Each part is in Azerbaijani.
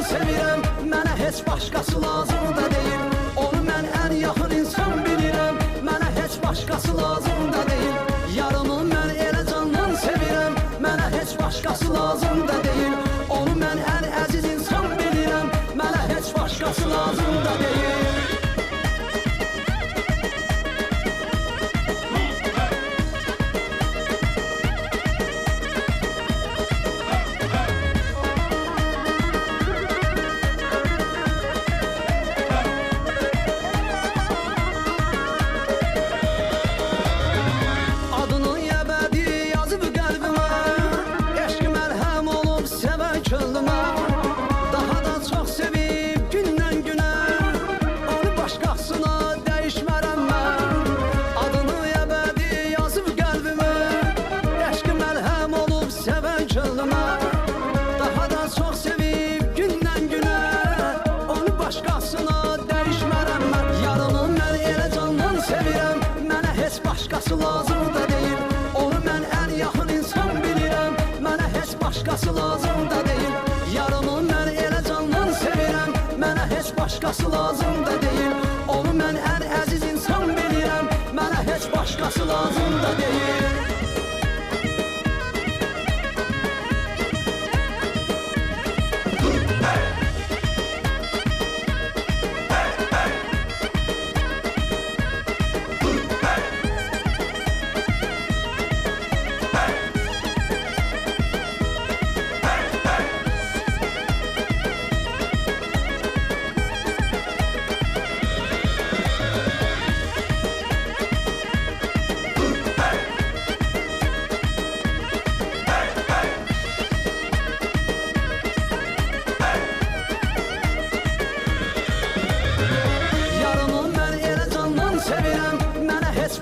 sevirəm, mənə heç başqası lazım da deyil. Onu mən ən yaxın insan bilirəm, mənə heç başqası lazım da deyil. Yarımı mən elə candan sevirəm, mənə heç başqası lazım da deyil. Onu mən ən əziz insan bilirəm, mənə heç başqası lazım da deyil. Daha da çox sevib gündən günə, onu başqasına dəyişmərəm mən. Adını əbədi yazıb qəlbimə, eşqi məlhəm olub sevən könlümə. Daha da çox sevib gündən günə, onu başqasına dəyişmərəm mən. Yarını mən elə candan sevirəm, mənə heç başqası lazım da deyil. Onu mən ən yaxın insan bilirəm, mənə heç başqası lazım da deyil. Yarımı mən elə candan sevirəm, mənə heç başqası lazım da deyil. Onu mən ən əziz insan bilirəm, mənə heç başqası lazım da deyil.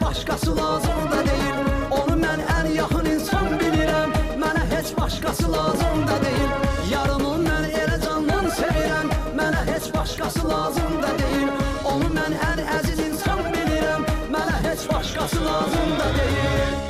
Başqası lazım da deyil. Onu mən ən yaxın insan bilirəm, mənə heç başqası lazım da deyil. Yarımı mən elə candan sevirəm, mənə heç başqası lazım da deyil. Onu mən ən əziz insan bilirəm, mənə heç başqası lazım da deyil.